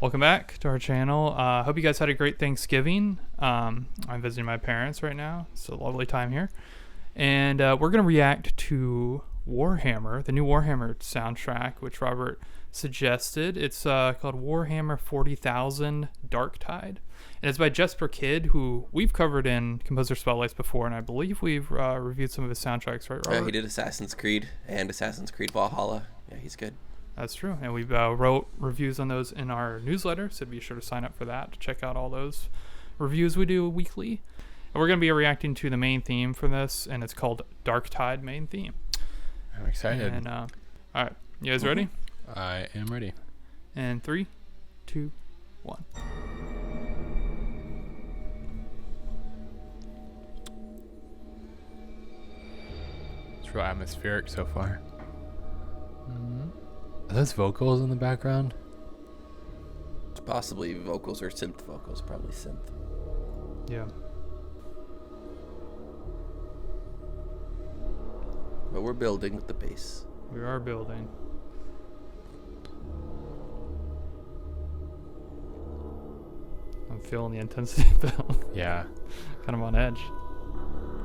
Welcome back to our channel. Hope you guys had a great Thanksgiving. I'm visiting my parents right now. It's a lovely time here. And we're going to react to Warhammer, the new Warhammer soundtrack, which Robert suggested. It's called Warhammer 40,000 Darktide. And it's by Jesper Kidd, who we've covered in Composer Spotlights before, and I believe we've reviewed some of his soundtracks, right, Robert? Yeah, he did Assassin's Creed and Assassin's Creed Valhalla. Yeah, he's good. That's true. And we've wrote reviews on those in our newsletter, so be sure to sign up for that to check out all those reviews we do weekly. And we're going to be reacting to the main theme for this, and it's called Darktide Main Theme. I'm excited. And, all right. You guys ready? I am ready. And 3, 2, 1. It's real atmospheric so far. Mm-hmm. Are those vocals in the background? It's possibly vocals or synth vocals, probably synth. Yeah. But we're building with the bass. We are building. I'm feeling the intensity build. Yeah. Kind of on edge.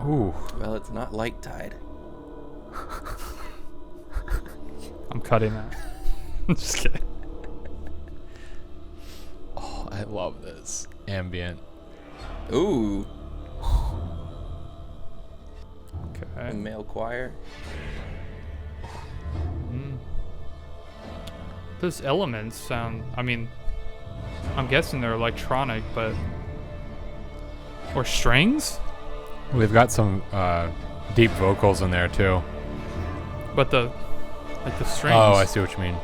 Ooh. Well, it's not light tide. I'm cutting that. Just kidding. Oh, I love this. Ambient. Ooh, a Okay. male choir. Those elements sound, I mean, I'm guessing they're electronic, but... Or strings? We've got some deep vocals in there too. But the... Like the strings. Oh, I see what you mean.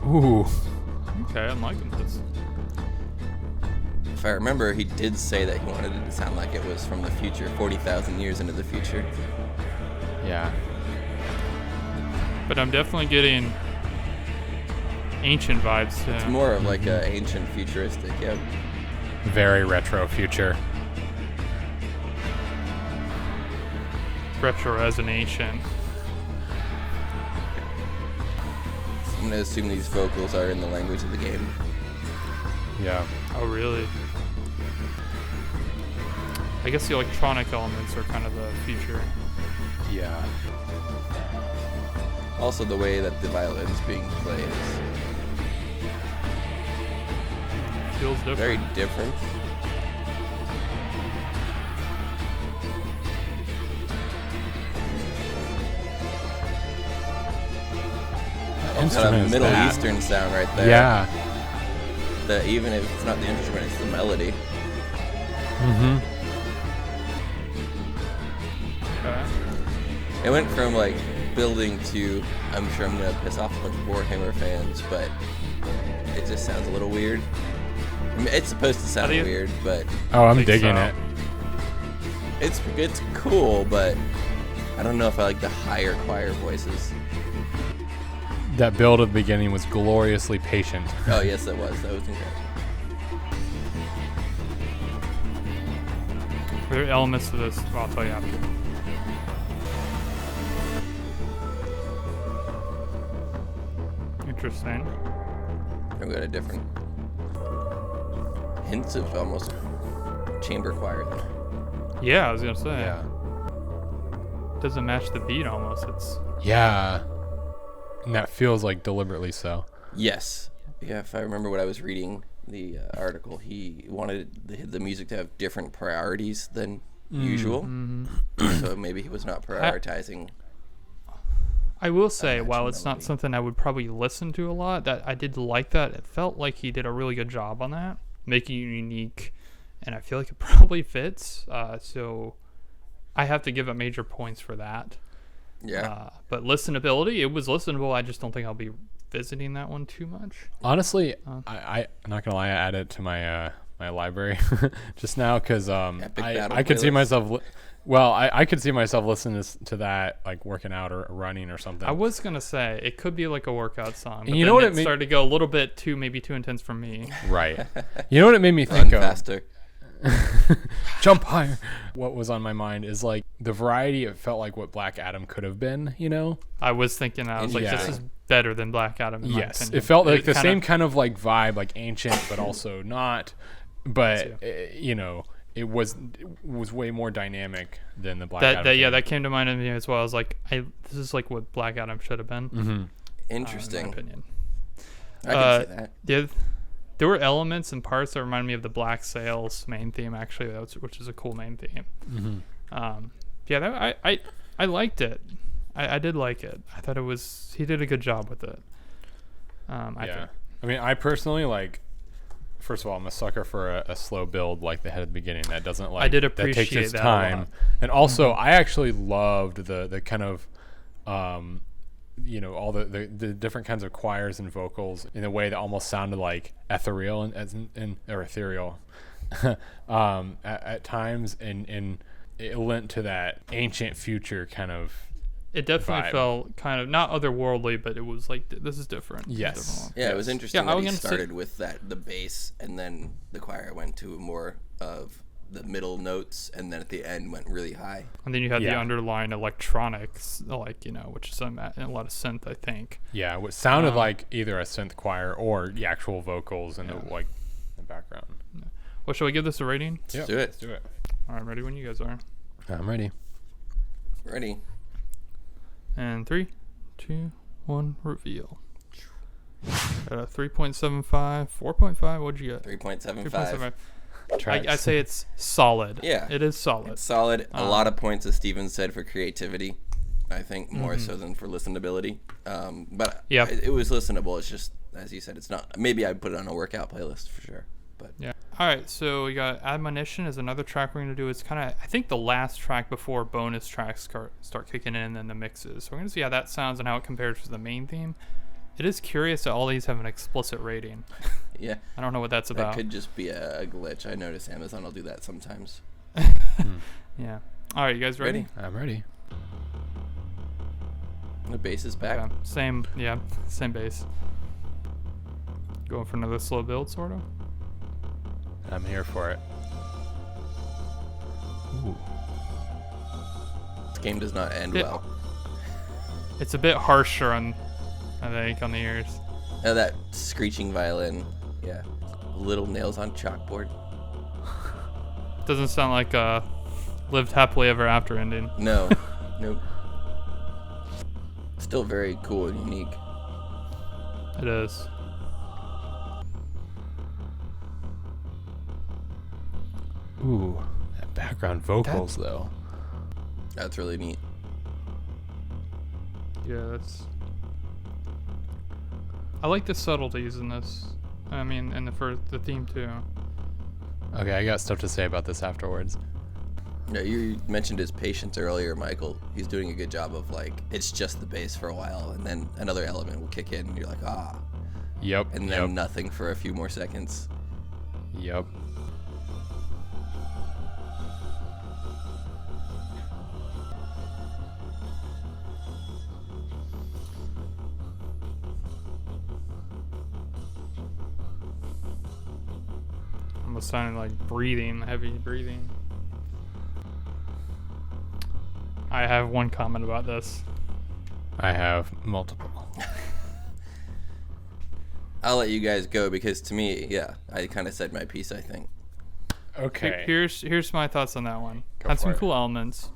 Ooh. Okay, I'm liking this. If I remember, he did say that he wanted it to sound like it was from the future, 40,000 years into the future. Yeah. But I'm definitely getting ancient vibes too. It's more of like a ancient futuristic, yeah. Very retro future. Retro as an ancient. I'm gonna assume these vocals are in the language of the game. Yeah. Oh, really? I guess the electronic elements are kind of the future. Yeah. Also, the way that the violin's being played is Feels different. very different. Kind Instrument of is Middle that. Eastern sound right there. Yeah. That even if it's not the instrument, it's the melody. Mm-hmm. Okay. It went from like building to, I'm sure I'm gonna piss off a bunch of Warhammer fans, but it just sounds a little weird. I mean, it's supposed to sound do you- weird, but Oh, I'm Think digging so. it. it's cool, but I don't know if I like the higher choir voices. That build at the beginning was gloriously patient. Oh yes, that was incredible. There are elements to this. Well, I'll tell you after. Interesting. I've got a different hints of almost chamber choir there. Yeah, I was gonna say. Yeah. Doesn't match the beat almost. It's Yeah. And that feels like deliberately so. Yes. Yeah, if I remember what I was reading, the article, he wanted the music to have different priorities than usual. So maybe he was not prioritizing. I will say, imagine while it's not melody. something I would probably listen to a lot, that I did like that. It felt like he did a really good job on that, making it unique, and I feel like it probably fits. So I have to give it major points for that. Yeah. But listenability, it was listenable. I just don't think I'll be visiting that one too much. Honestly, I'm not gonna lie, I added it to my my library just now because Epic Battle I could see playlist. myself. I could see myself listening to that like working out or running or something. I was gonna say it could be like a workout song, but you then know what it it made- started to go a little bit too intense for me. Right. You know what it made me Run think of? faster. Jump higher. What was on my mind is like the variety. It felt like what Black Adam could have been, you know? I was thinking, I was like, this is better than Black Adam. In my opinion. It felt like the same kind of like vibe, like ancient, but also not. But you know, it was way more dynamic than the Black Adam. Yeah, that came to mind of me as well. I was like, this is like what Black Adam should have been. Mm-hmm. Interesting. In my opinion. I can see that. Yeah, there were elements and parts that reminded me of the Black Sails main theme, actually, which is a cool main theme. Mm-hmm. I liked it. I did like it. I thought he did a good job with it. I think. I mean, I personally like. First of all, I'm a sucker for a slow build like they had at the beginning. That doesn't like. I did that appreciate takes its that time. a lot. And also, I actually loved the kind of, you know, all the different kinds of choirs and vocals in a way that almost sounded like ethereal or ethereal, at times, and it lent to that ancient future kind of. It definitely vibe. felt kind of not otherworldly, but it was like this is different. Yes. Yeah, it was interesting Yeah, that he started with the bass, and then the choir went to more of the middle notes, and then at the end went really high. And then you had the underlying electronics, like, you know, which is a lot of synth, I think. Yeah, what sounded like either a synth choir or the actual vocals in the background. Well, shall we give this a rating? Let's do it. Let's do it. All right, ready when you guys are. I'm ready. Ready. And 3, 2, 1, reveal. 3.75, 4.5. What'd you get? 3.75. I say it's solid. Yeah. It is solid. It's solid. A lot of points, as Steven said, for creativity. I think more so than for listenability. But it was listenable. It's just, as you said, it's not. Maybe I'd put it on a workout playlist for sure. But yeah. All right. So we got Admonition is another track we're going to do. It's kind of, I think, the last track before bonus tracks start kicking in and then the mixes. So we're going to see how that sounds and how it compares to the main theme. It is curious that all these have an explicit rating. Yeah. I don't know what that's about. That could just be a glitch. I notice Amazon will do that sometimes. Yeah. All right. You guys ready? I'm ready. The bass is back. Okay. Same bass. Going for another slow build, sort of. I'm here for it. Ooh. This game does not end well. It's a bit harsher on the ears. Oh, that screeching violin. Yeah. Little nails on chalkboard. Doesn't sound like a lived happily ever after ending. No. Nope. Still very cool and unique. It is. Ooh, that background vocals though. That's really neat. Yeah, I like the subtleties in this. I mean, and the theme too. Okay, I got stuff to say about this afterwards. Yeah, you mentioned his patience earlier, Michael. He's doing a good job of it's just the bass for a while, and then another element will kick in, and you're like, ah. Yep. And then nothing for a few more seconds. Yep. Almost sounding like breathing, heavy breathing. I have one comment about this. I have multiple. I'll let you guys go because to me, I kind of said my piece, I think. Okay. Here's my thoughts on that one. Go Had for some it. cool elements.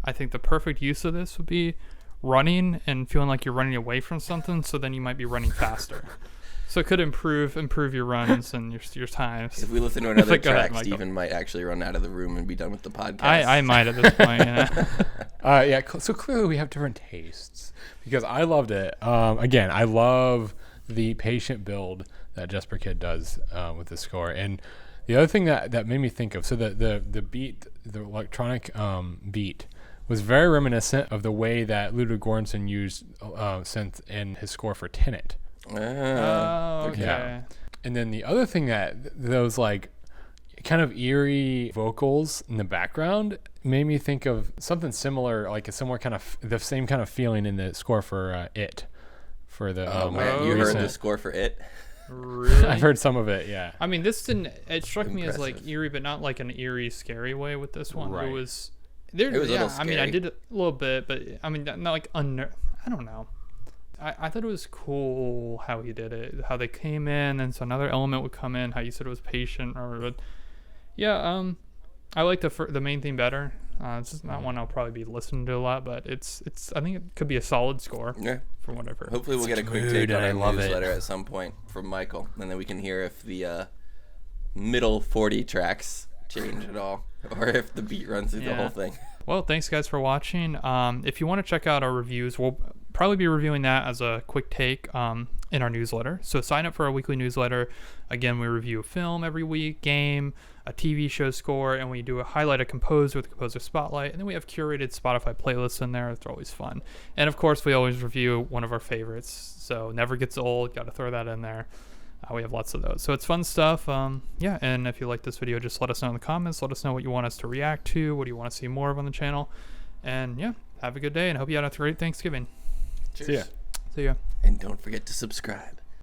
I think the perfect use of this would be running and feeling like you're running away from something, so then you might be running faster. So it could improve your runs and your times. If we listen to another Go ahead, track, Michael. Steven might actually run out of the room and be done with the podcast. I might at this point. Yeah. So clearly we have different tastes because I loved it. Again, I love the patient build that Jesper Kid does with the score. And the other thing that made me think of, so the beat, the electronic beat was very reminiscent of the way that Ludwig Göransson used synth in his score for Tenet. Oh, okay. Yeah. And then the other thing that those kind of eerie vocals in the background made me think of something similar, like a similar kind of the same kind of feeling in the score for It. For the you heard the score for It? Really? I've heard some of it. Yeah. I mean, this didn't. It struck me as like Impressive. eerie, but not like an eerie, scary way with this one. Right. It was. There, It was a yeah. little I mean, I scary. did a little bit, but I mean, not like I don't know. I thought it was cool how he did it, how they came in, and so another element would come in. How you said it was patient, or yeah. I like the main theme better. It's just not one I'll probably be listening to a lot, but it's. I think it could be a solid score Yeah. for whatever. Hopefully we'll get a quick Dude, take on I our love it. newsletter at some point from Michael, and then we can hear if the middle 40 tracks change at all, or if the beat runs through the whole thing. Well, thanks guys for watching. If you want to check out our reviews, we'll probably be reviewing that as a quick take in our newsletter. So sign up for our weekly newsletter. Again, we review a film every week, game, a TV show score, and we do a highlight a composer with the composer spotlight. And then we have curated Spotify playlists in there. It's always fun. And of course, we always review one of our favorites. So never gets old. Got to throw that in there. We have lots of those. So it's fun stuff. Yeah, and if you like this video, just let us know in the comments. Let us know what you want us to react to. What do you want to see more of on the channel? And yeah, have a good day, and hope you had a great Thanksgiving. Cheers. See ya. See ya. And don't forget to subscribe.